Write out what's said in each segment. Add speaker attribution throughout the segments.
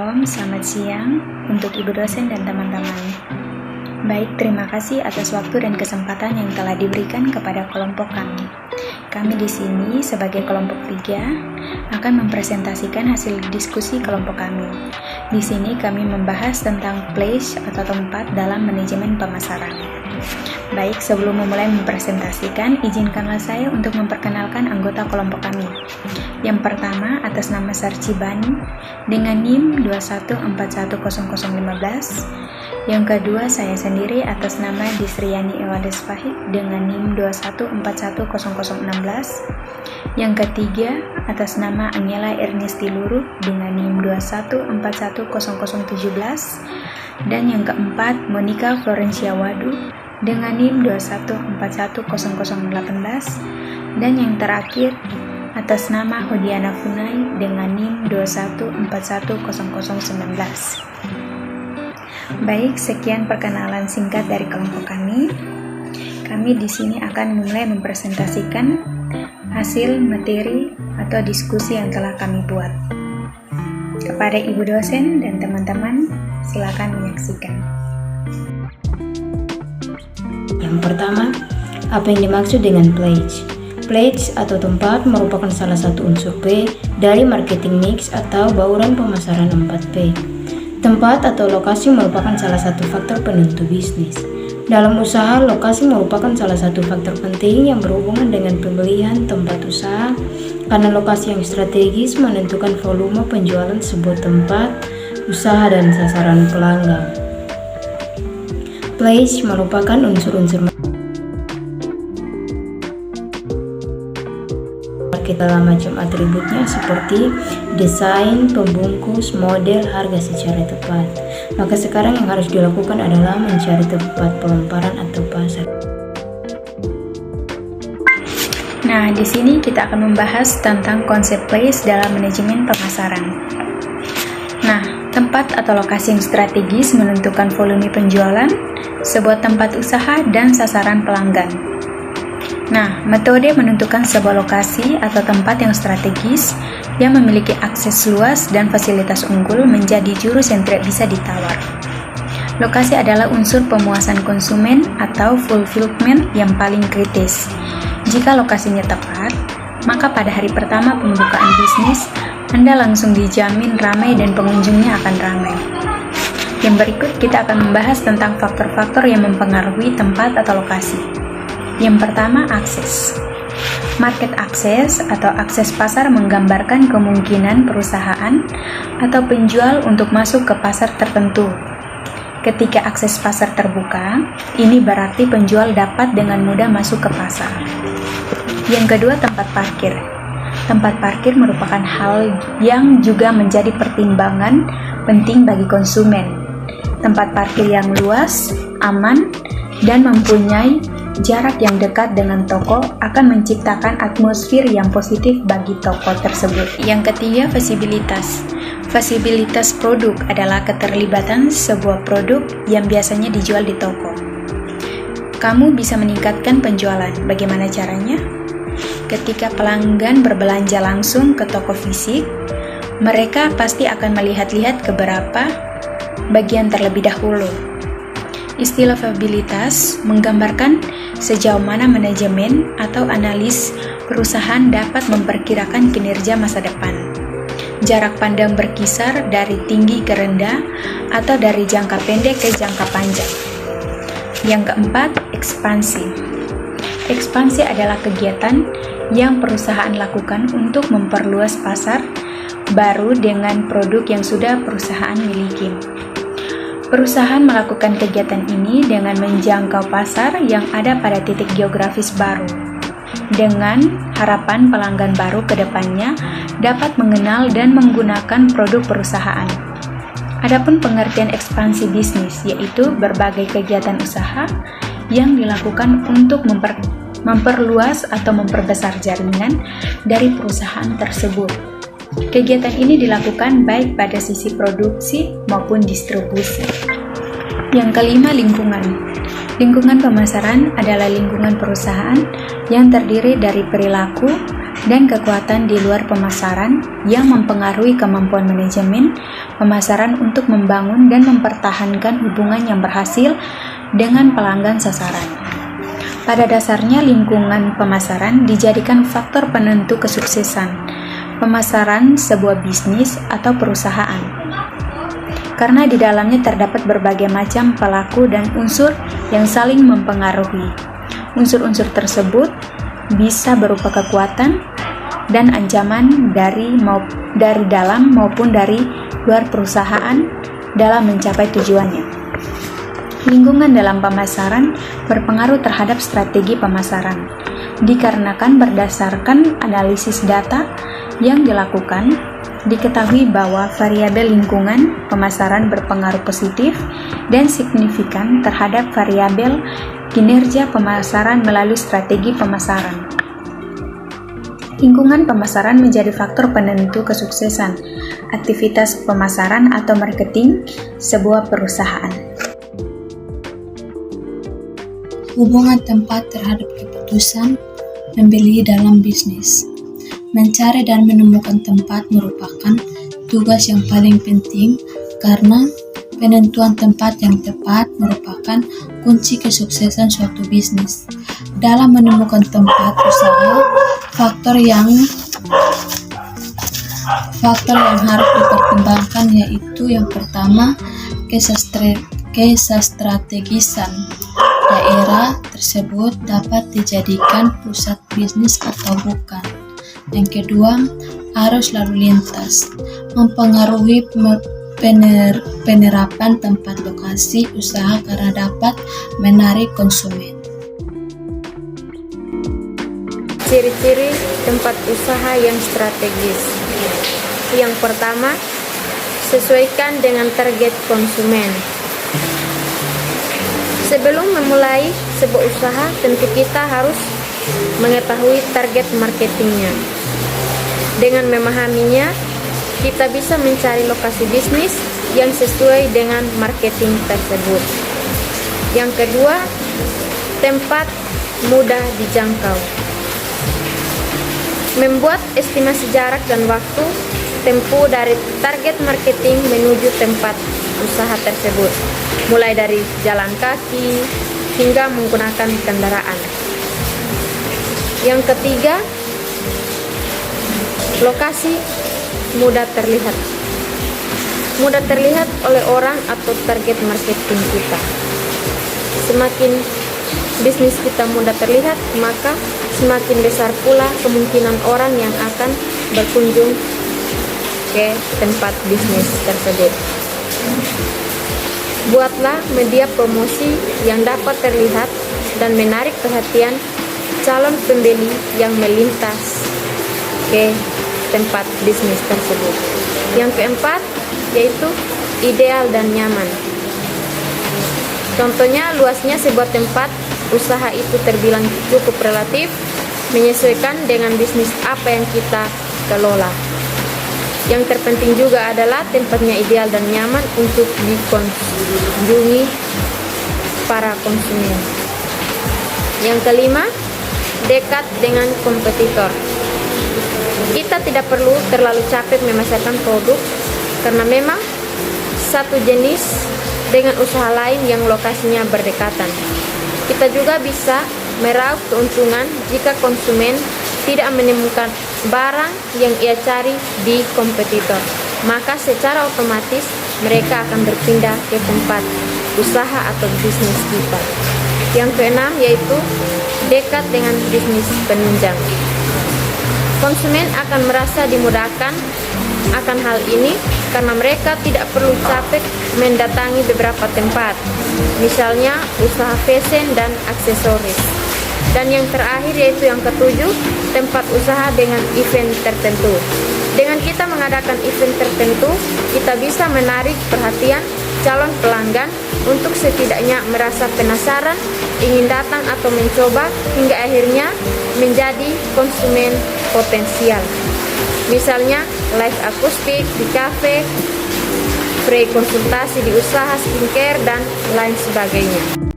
Speaker 1: malam, selamat siang untuk Ibu dosen dan teman-teman. Baik, terima kasih atas waktu dan kesempatan yang telah diberikan kepada kelompok kami. Kami di sini sebagai kelompok 3 akan mempresentasikan hasil diskusi kelompok kami. Di sini kami membahas tentang place atau tempat dalam manajemen pemasaran. Baik, sebelum memulai mempresentasikan, izinkanlah saya untuk memperkenalkan anggota kelompok kami. Yang pertama, atas nama Sarcibani dengan NIM 2141015. Yang kedua, saya sendiri atas nama Disriani Ewades Fahid dengan NIM 2141016. Yang ketiga, atas nama Angela Ernesti Luruh dengan NIM 2141017. Dan yang keempat, Monica Florencia Wadu dengan NIM 2141018. Dan yang terakhir, atas nama Hodiana Funai dengan NIM 2141019. Baik, sekian perkenalan singkat dari kelompok kami. Kami di sini akan mulai mempresentasikan hasil materi atau diskusi yang telah kami buat. Kepada Ibu dosen dan teman-teman, silakan menyaksikan.
Speaker 2: Yang pertama, apa yang dimaksud dengan place? Place atau tempat merupakan salah satu unsur P dari marketing mix atau bauran pemasaran 4P. Tempat atau lokasi merupakan salah satu faktor penentu bisnis. Dalam usaha, lokasi merupakan salah satu faktor penting yang berhubungan dengan pemilihan tempat usaha, karena lokasi yang strategis menentukan volume penjualan sebuah tempat usaha dan sasaran pelanggan. Place merupakan unsur-unsur dalam macam atributnya seperti desain, pembungkus, model, harga secara tepat. Maka sekarang yang harus dilakukan adalah mencari tempat pelemparan atau pasar.
Speaker 1: Nah, di sini kita akan membahas tentang konsep place dalam manajemen pemasaran. Nah, tempat atau lokasi yang strategis menentukan volume penjualan, sebuah tempat usaha, dan sasaran pelanggan. Nah, metode menentukan sebuah lokasi atau tempat yang strategis yang memiliki akses luas dan fasilitas unggul menjadi jurus yang tidak bisa ditawar. Lokasi adalah unsur pemuasan konsumen atau fulfillment yang paling kritis. Jika lokasinya tepat, maka pada hari pertama pembukaan bisnis, Anda langsung dijamin ramai dan pengunjungnya akan ramai. Yang berikut kita akan membahas tentang faktor-faktor yang mempengaruhi tempat atau lokasi. Yang pertama, akses. Market access atau akses pasar menggambarkan kemungkinan perusahaan atau penjual untuk masuk ke pasar tertentu. Ketika akses pasar terbuka, ini berarti penjual dapat dengan mudah masuk ke pasar. Yang kedua, tempat parkir. Tempat parkir merupakan hal yang juga menjadi pertimbangan penting bagi konsumen. Tempat parkir yang luas, aman, dan mempunyai jarak yang dekat dengan toko akan menciptakan atmosfer yang positif bagi toko tersebut. Yang ketiga, visibilitas. Visibilitas produk adalah keterlibatan sebuah produk yang biasanya dijual di toko. Kamu bisa meningkatkan penjualan. Bagaimana caranya? Ketika pelanggan berbelanja langsung ke toko fisik, mereka pasti akan melihat-lihat ke beberapa bagian terlebih dahulu. Istilah visibilitas menggambarkan sejauh mana manajemen atau analis perusahaan dapat memperkirakan kinerja masa depan. Jarak pandang berkisar dari tinggi ke rendah atau dari jangka pendek ke jangka panjang. Yang keempat, ekspansi. Ekspansi adalah kegiatan yang perusahaan lakukan untuk memperluas pasar baru dengan produk yang sudah perusahaan miliki. Perusahaan melakukan kegiatan ini dengan menjangkau pasar yang ada pada titik geografis baru, dengan harapan pelanggan baru ke depannya dapat mengenal dan menggunakan produk perusahaan. Adapun pengertian ekspansi bisnis, yaitu berbagai kegiatan usaha yang dilakukan untuk memperluas atau memperbesar jaringan dari perusahaan tersebut. Kegiatan ini dilakukan baik pada sisi produksi maupun distribusi. Yang kelima, lingkungan. Lingkungan pemasaran adalah lingkungan perusahaan yang terdiri dari perilaku, dan kekuatan di luar pemasaran yang mempengaruhi kemampuan manajemen pemasaran untuk membangun dan mempertahankan hubungan yang berhasil dengan pelanggan sasaran. Pada dasarnya, lingkungan pemasaran dijadikan faktor penentu kesuksesan pemasaran sebuah bisnis atau perusahaan, karena di dalamnya terdapat berbagai macam pelaku dan unsur yang saling mempengaruhi. Unsur-unsur tersebut bisa berupa kekuatan dan ancaman dari dalam maupun dari luar perusahaan dalam mencapai tujuannya. Lingkungan dalam pemasaran berpengaruh terhadap strategi pemasaran, dikarenakan berdasarkan analisis data yang dilakukan, diketahui bahwa variabel lingkungan pemasaran berpengaruh positif dan signifikan terhadap variabel kinerja pemasaran melalui strategi pemasaran. Lingkungan pemasaran menjadi faktor penentu kesuksesan aktivitas pemasaran atau marketing sebuah perusahaan.
Speaker 3: Hubungan tempat terhadap keputusan membeli dalam bisnis. Mencari dan menemukan tempat merupakan tugas yang paling penting karena penentuan tempat yang tepat merupakan kunci kesuksesan suatu bisnis. Dalam menemukan tempat usaha, faktor yang harus dipertimbangkan yaitu yang pertama, kestrategisan daerah tersebut dapat dijadikan pusat bisnis atau bukan. Yang kedua, arus lalu lintas mempengaruhi penerapan tempat lokasi usaha karena dapat menarik konsumen.
Speaker 2: Ciri-ciri tempat usaha yang strategis. Yang pertama, sesuaikan dengan target konsumen. Sebelum memulai sebuah usaha, tentu kita harus mengetahui target marketingnya. Dengan memahaminya, kita bisa mencari lokasi bisnis yang sesuai dengan marketing tersebut. Yang kedua, tempat mudah dijangkau. Membuat estimasi jarak dan waktu tempuh dari target marketing menuju tempat usaha tersebut, mulai dari jalan kaki hingga menggunakan kendaraan. Yang ketiga, lokasi mudah terlihat. Mudah terlihat oleh orang atau target marketing kita. Semakin bisnis kita mudah terlihat, maka semakin besar pula kemungkinan orang yang akan berkunjung ke tempat bisnis tersebut. Buatlah media promosi yang dapat terlihat dan menarik perhatian calon pembeli yang melintas ke tempat bisnis tersebut. Yang keempat, yaitu ideal dan nyaman. Contohnya, luasnya sebuah tempat usaha itu terbilang cukup relatif, menyesuaikan dengan bisnis apa yang kita kelola. Yang terpenting juga adalah tempatnya ideal dan nyaman untuk dikunjungi para konsumen. Yang kelima, dekat dengan kompetitor. Kita tidak perlu terlalu capek memasarkan produk karena memang satu jenis dengan usaha lain yang lokasinya berdekatan. Kita juga bisa meraup keuntungan jika konsumen tidak menemukan barang yang ia cari di kompetitor, maka secara otomatis mereka akan berpindah ke tempat usaha atau bisnis kita. Yang keenam, yaitu dekat dengan bisnis penunjang. Konsumen akan merasa dimudahkan akan hal ini karena mereka tidak perlu capek mendatangi beberapa tempat, misalnya usaha fashion dan aksesoris. Dan yang terakhir, yaitu yang ketujuh, tempat usaha dengan event tertentu. Dengan kita mengadakan event tertentu, kita bisa menarik perhatian calon pelanggan untuk setidaknya merasa penasaran, ingin datang atau mencoba, hingga akhirnya menjadi konsumen potensial. Misalnya live akustik di kafe, free konsultasi di usaha skincare, dan lain sebagainya.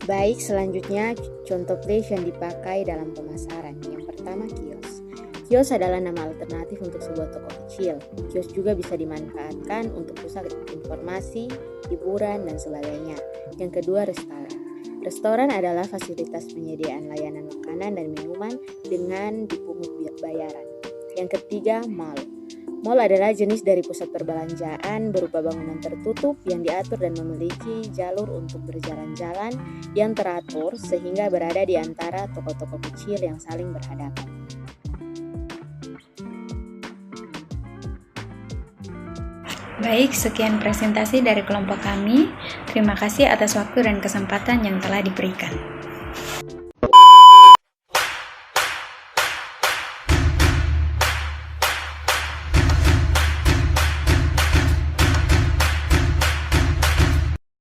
Speaker 4: Baik, selanjutnya contoh place yang dipakai dalam pemasaran. Yang pertama, kios. Kios adalah nama alternatif untuk sebuah toko kecil. Kios juga bisa dimanfaatkan untuk pusat informasi, hiburan, dan sebagainya. Yang kedua, restoran. Restoran adalah fasilitas penyediaan layanan makanan dan minuman dengan dipungut bayaran. Yang ketiga, mall. Mall adalah jenis dari pusat perbelanjaan berupa bangunan tertutup yang diatur dan memiliki jalur untuk berjalan-jalan yang teratur sehingga berada di antara toko-toko kecil yang saling berhadapan.
Speaker 1: Baik, sekian presentasi dari kelompok kami. Terima kasih atas waktu dan kesempatan yang telah diberikan.